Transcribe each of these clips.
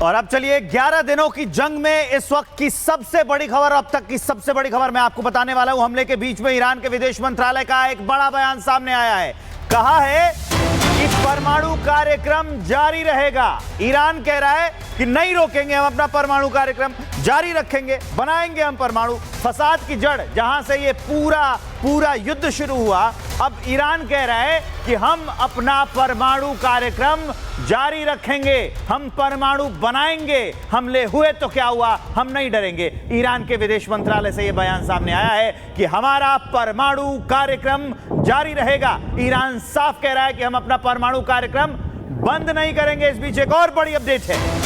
और अब चलिए 11 दिनों की जंग में इस वक्त की सबसे बड़ी खबर, अब तक की सबसे बड़ी खबर मैं आपको बताने वाला हूं। हमले के बीच में ईरान के विदेश मंत्रालय का एक बड़ा बयान सामने आया है। कहा है कि परमाणु कार्यक्रम जारी रहेगा। ईरान कह रहा है कि नहीं रोकेंगे, हम अपना परमाणु कार्यक्रम जारी रखेंगे, बनाएंगे हम परमाणु। फसाद की जड़ जहां से ये पूरा युद्ध शुरू हुआ, अब ईरान कह रहा है कि हम अपना परमाणु कार्यक्रम जारी रखेंगे, हम परमाणु बनाएंगे। हमले हुए तो क्या हुआ, हम नहीं डरेंगे। ईरान के विदेश मंत्रालय से यह बयान सामने आया है कि हमारा परमाणु कार्यक्रम जारी रहेगा। ईरान साफ कह रहा है कि हम अपना परमाणु कार्यक्रम बंद नहीं करेंगे। इस बीच एक और बड़ी अपडेट है।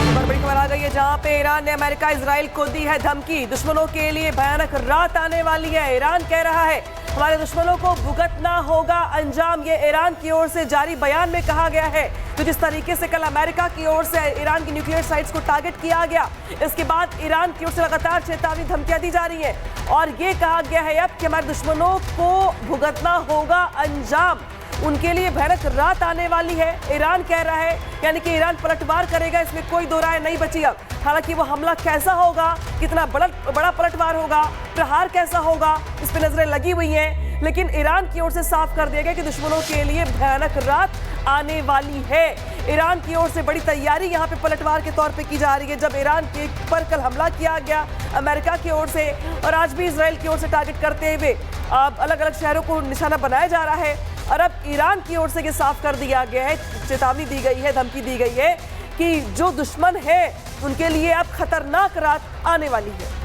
बड़ी खबर आ गई है जहां पे ईरान ने अमेरिका इजराइल को दी है धमकी। दुश्मनों के लिए भयानक रात आने वाली है। ईरान कह रहा है हमारे दुश्मनों को भुगतना होगा अंजाम। ये ईरान की ओर से जारी बयान में कहा गया है। तो जिस तरीके से कल अमेरिका की ओर से ईरान की न्यूक्लियर साइट्स को टारगेट किया गया, इसके बाद ईरान की ओर से लगातार चेतावनी धमकियां दी जा रही है और ये कहा गया है अब कि हमारे दुश्मनों को भुगतना होगा अंजाम। उनके लिए भयानक रात आने वाली है, ईरान कह रहा है। यानी कि ईरान पलटवार करेगा, इसमें कोई दो राय नहीं बची अब। हालांकि वो हमला कैसा होगा, कितना बड़ा पलटवार होगा, प्रहार कैसा होगा, इस पर नजरें लगी हुई हैं। लेकिन ईरान की ओर से साफ कर दिया गया कि दुश्मनों के लिए भयानक रात आने वाली है। ईरान की ओर से बड़ी तैयारी यहाँ पे पलटवार के तौर पे की जा रही है। जब ईरान के पर कल हमला किया गया अमेरिका की ओर से और आज भी इजराइल की ओर से टारगेट करते हुए अलग अलग शहरों को निशाना बनाया जा रहा है। और अब ईरान की ओर से ये साफ कर दिया गया है, चेतावनी दी गई है, धमकी दी गई है कि जो दुश्मन है उनके लिए अब खतरनाक रात आने वाली है।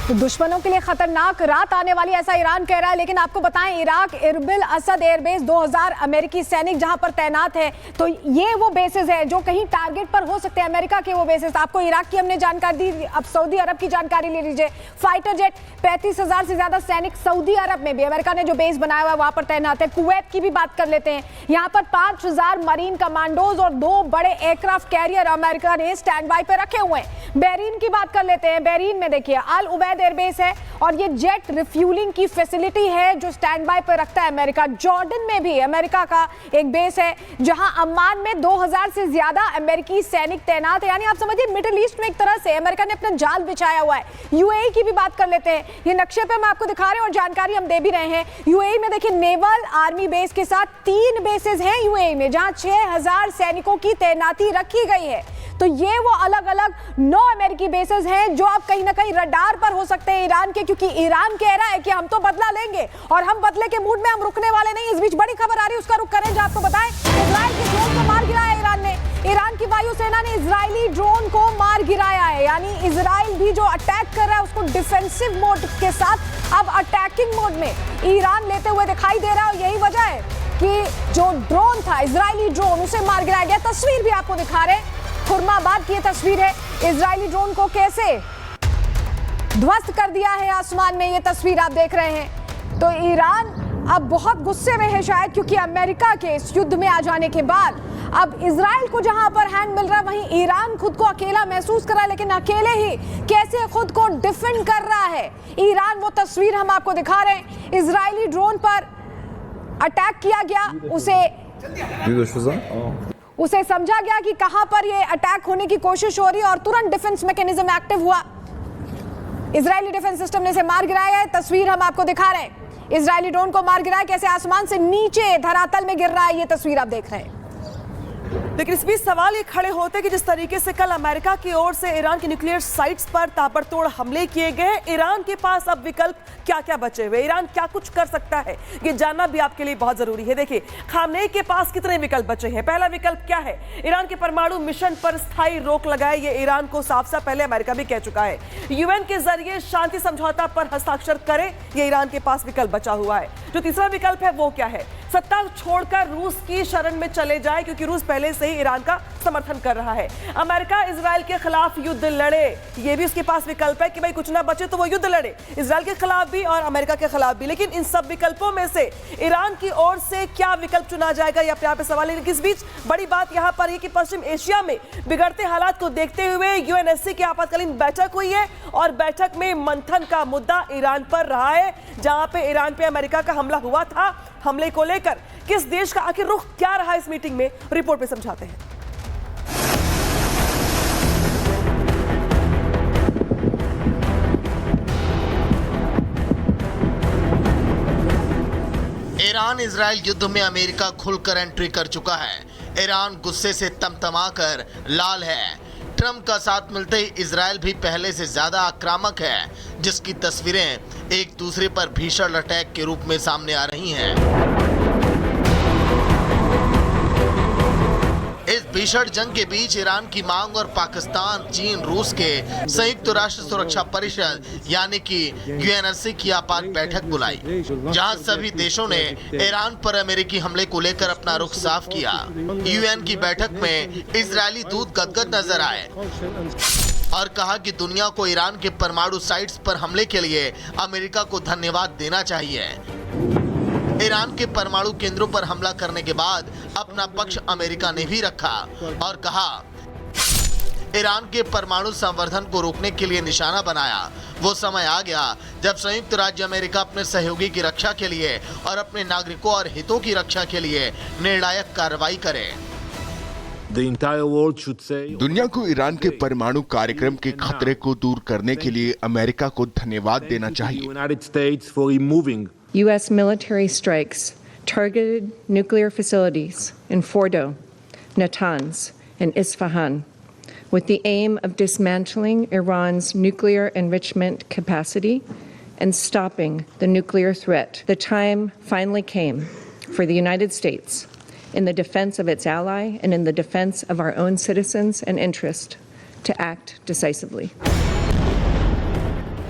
तो दुश्मनों के लिए खतरनाक रात आने वाली, ऐसा ईरान कह रहा है। लेकिन आपको बताएं, इराक इरबिल असद एयरबेस 2000 अमेरिकी सैनिक जहां पर तैनात है, तो ये वो बेसेस है जो कहीं टारगेट पर हो सकते हैं, अमेरिका के वो बेसेस। आपको इराक की हमने जानकारी दी, अब सऊदी अरब की जानकारी ले लीजिए। फाइटर जेट 35,000 से ज्यादा सैनिक सऊदी अरब में भी अमेरिका ने जो बेस बनाया हुआ है वहां पर तैनात है। कुवैत की भी बात कर लेते हैं, यहाँ पर 5000 मरीन कमांडोज और 2 बड़े एयरक्राफ्ट कैरियर अमेरिका ने स्टैंड बाय पे रखे हुए हैं। बहरीन की बात कर लेते हैं, बहरीन में देखिए अल उबैद एयरबेस है और ये जेट रिफ्यूलिंग की फैसिलिटी है जो स्टैंड बाय पर रखता है अमेरिका। जॉर्डन में भी अमेरिका का एक बेस है, जहां अम्मान में 2000 से ज्यादा अमेरिकी सैनिक तैनात है। यानी आप समझिए मिडिल ईस्ट में एक तरह से अमेरिका ने अपना जाल बिछाया हुआ है। यूएई की भी बात कर लेते हैं, ये नक्शे पे मैं आपको दिखा रहे हैं और जानकारी हम दे भी रहे हैं। यूएई में देखिए नेवल आर्मी बेस के साथ 3 बेसेस हैं यूएई में, जहां 6000 सैनिकों की तैनाती रखी गई है। तो ये वो अलग अलग 9 अमेरिकी बेसेस हैं जो आप कहीं ना कहीं रडार पर हो सकते हैं ईरान के, क्योंकि ईरान कह रहा है कि हम तो बदला लेंगे और हम बदले के मूड में हम रुकने वाले नहीं। इस बीच बड़ी खबर आ रही है, उसका रुख करें जो आपको बताएं, इजराइल के ड्रोन को मार गिराया ईरान ने। ईरान की वायुसेना ने इजरायली ड्रोन को मार गिराया है। यानी इजराइल भी जो अटैक कर रहा है उसको डिफेंसिव मोड के साथ अब अटैकिंग मोड में ईरान लेते हुए दिखाई दे रहा है। और यही वजह है कि जो ड्रोन था इजरायली ड्रोन, उसे मार गिराया गया। तस्वीर भी आपको दिखा रहे हैं, खुरमाबाद की ये तस्वीर है, इजरायली ड्रोन को कैसे ध्वस्त कर दिया है आसमान में, ये तस्वीर आप देख रहे हैं। तो ईरान अब बहुत गुस्से में है शायद, क्योंकि अमेरिका के इस युद्ध में आ जाने के बाद अब इजराइल को जहां पर हैंड मिल रहा है, वहीं ईरान खुद को अकेला महसूस कर रहा है। लेकिन अकेले ही कैसे खुद को डिफेंड कर रहा है ईरान, वो तस्वीर हम आपको दिखा रहे हैं। इजरायली ड्रोन पर अटैक किया गया, उसे समझा गया कि कहां पर ये अटैक होने की कोशिश हो रही है और तुरंत डिफेंस मैकेनिज्म एक्टिव हुआ। इजरायली डिफेंस सिस्टम ने इसे मार गिराया है। तस्वीर हम आपको दिखा रहे हैं, इजरायली ड्रोन को मार गिराया, कैसे आसमान से नीचे धरातल में गिर रहा है, ये तस्वीर आप देख रहे हैं। लेकिन इस बीच सवाल ये खड़े होते कि जिस तरीके से कल अमेरिका की ओर से ईरान की न्यूक्लियर साइट्स पर ताबड़तोड़ हमले किए गए, ईरान के पास अब विकल्प क्या क्या बचे हुए, ईरान क्या कुछ कर सकता है, ये जानना भी आपके लिए बहुत जरूरी है। देखिए खामनेई के पास कितने विकल्प बचे हैं। पहला विकल्प क्या है, ईरान के परमाणु मिशन पर स्थायी रोक लगाए। ये ईरान को साफ साफ पहले अमेरिका भी कह चुका है। यूएन के जरिए शांति समझौता पर हस्ताक्षर करे, ये ईरान के पास विकल्प बचा हुआ है। जो तीसरा विकल्प है वो क्या है, सत्ता छोड़कर रूस की शरण में चले जाए, क्योंकि रूस पहले से ही ईरान का समर्थन कर रहा है। अमेरिका इजराइल के खिलाफ युद्ध लड़े, ये भी उसके पास विकल्प है कि भाई कुछ ना बचे तो वो युद्ध लड़े, इजराइल के खिलाफ भी और अमेरिका के खिलाफ भी। लेकिन इन सब विकल्पों में से ईरान की ओर से क्या विकल्प चुना जाएगा, ये अपने आप में सवाल है। इस बीच बड़ी बात यहां पर है कि पश्चिम एशिया में बिगड़ते हालात को देखते हुए यूएनएससी की आपातकालीन बैठक हुई है और बैठक में मंथन का मुद्दा ईरान पर रहा है। जहां पे ईरान पे अमेरिका का हमला हुआ था, हमले को लेकर किस देश का आखिर रुख क्या रहा इस मीटिंग में, रिपोर्ट में समझाते हैं। ईरान इजराइल युद्ध में अमेरिका खुलकर एंट्री कर चुका है। ईरान गुस्से से तमतमाकर लाल है। ट्रंप का साथ मिलते ही इजराइल भी पहले से ज्यादा आक्रामक है, जिसकी तस्वीरें एक दूसरे पर भीषण अटैक के रूप में सामने आ रही हैं। इस भीषण जंग के बीच ईरान की मांग और पाकिस्तान, चीन, रूस के संयुक्त राष्ट्र सुरक्षा परिषद यानी कि यूएनएससी की आपात बैठक बुलाई, जहां सभी देशों ने ईरान पर अमेरिकी हमले को लेकर अपना रुख साफ किया। यूएन की बैठक में इजरायली दूत गदगद नजर आए और कहा कि दुनिया को ईरान के परमाणु साइट्स पर हमले के लिए अमेरिका को धन्यवाद देना चाहिए। ईरान के परमाणु केंद्रों पर हमला करने के बाद अपना पक्ष अमेरिका ने भी रखा और कहा ईरान के परमाणु संवर्धन को रोकने के लिए निशाना बनाया। वो समय आ गया जब संयुक्त राज्य अमेरिका अपने सहयोगी की रक्षा के लिए और अपने नागरिकों और हितों की रक्षा के लिए निर्णायक कार्रवाई करे। दुनिया को ईरान के परमाणु कार्यक्रम के खतरे को दूर करने के लिए अमेरिका को धन्यवाद देना चाहिए। U.S. military strikes targeted nuclear facilities in Fordo, Natanz, and Isfahan with the aim of dismantling Iran's nuclear enrichment capacity and stopping the nuclear threat. The time finally came for the United States, in the defense of its ally and in the defense of our own citizens and interest, to act decisively.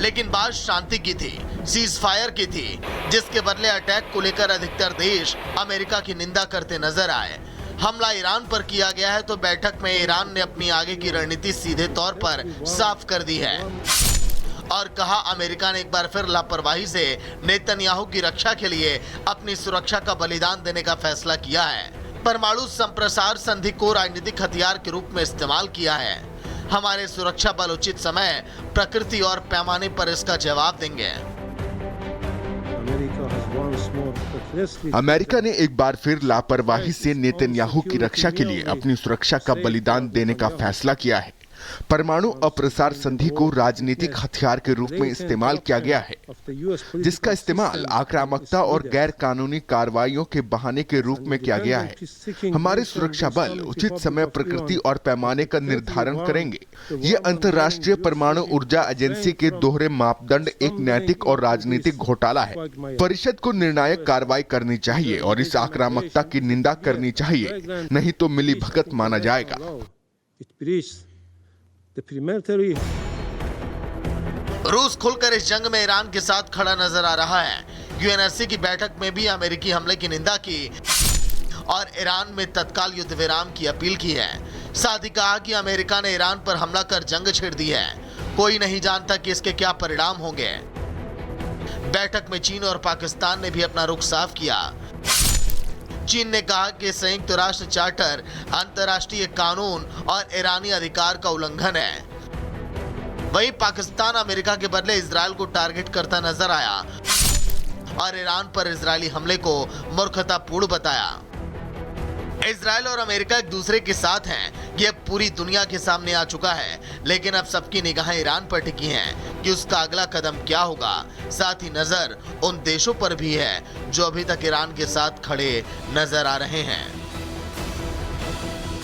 लेकिन बात शांति की थी, cease fire की थी, जिसके बदले attack को लेकर अधिकतर देश अमेरिका की निंदा करते नजर आए। हमला ईरान पर किया गया है तो बैठक में ईरान ने अपनी आगे की रणनीति सीधे तौर पर साफ कर दी है और कहा अमेरिका ने एक बार फिर लापरवाही से नेतन्याहू की रक्षा के लिए अपनी सुरक्षा का बलिदान देने का फैसला किया है। परमाणु संप्रसार संधि को राजनीतिक हथियार के रूप में इस्तेमाल किया है। हमारे सुरक्षा बल उचित समय, प्रकृति और पैमाने पर इसका जवाब देंगे। अमेरिका ने एक बार फिर लापरवाही से नेतन्याहू की रक्षा के लिए अपनी सुरक्षा का बलिदान देने का फैसला किया है। परमाणु अप्रसार संधि को राजनीतिक हथियार के रूप में इस्तेमाल किया गया है, जिसका इस्तेमाल आक्रामकता और गैर कानूनी कार्रवाइयों के बहाने के रूप में किया गया है। हमारे सुरक्षा बल उचित समय, प्रकृति और पैमाने का निर्धारण करेंगे। ये अंतर्राष्ट्रीय परमाणु ऊर्जा एजेंसी के दोहरे मापदंड एक नैतिक और राजनीतिक घोटाला है। परिषद को निर्णायक कार्रवाई करनी चाहिए और इस आक्रामकता की निंदा करनी चाहिए, नहीं तो मिलीभगत माना जाएगा। रूस खुलकर इस जंग में ईरान के साथ खड़ा नजर आ रहा है। यूएनएससी की बैठक में भी अमेरिकी हमले की निंदा की और ईरान में तत्काल युद्ध विराम की अपील की है। साथ ही कहा कि अमेरिका ने ईरान पर हमला कर जंग छेड़ दी है। कोई नहीं जानता कि इसके क्या परिणाम होंगे। बैठक में चीन और पाकिस्तान ने भी अपना रुख साफ किया। चीन ने कहा कि संयुक्त राष्ट्र चार्टर अंतर्राष्ट्रीय कानून और ईरानी अधिकार का उल्लंघन है। वहीं पाकिस्तान अमेरिका के बदले इजराइल को टारगेट करता नजर आया और ईरान पर इजरायली हमले को मूर्खतापूर्ण बताया। इजराइल और अमेरिका एक दूसरे के साथ हैं, ये पूरी दुनिया के सामने आ चुका है, लेकिन अब सबकी निगाहें ईरान पर टिकी हैं कि उसका अगला कदम क्या होगा। साथ ही नजर उन देशों पर भी है जो अभी तक ईरान के साथ खड़े नजर आ रहे हैं।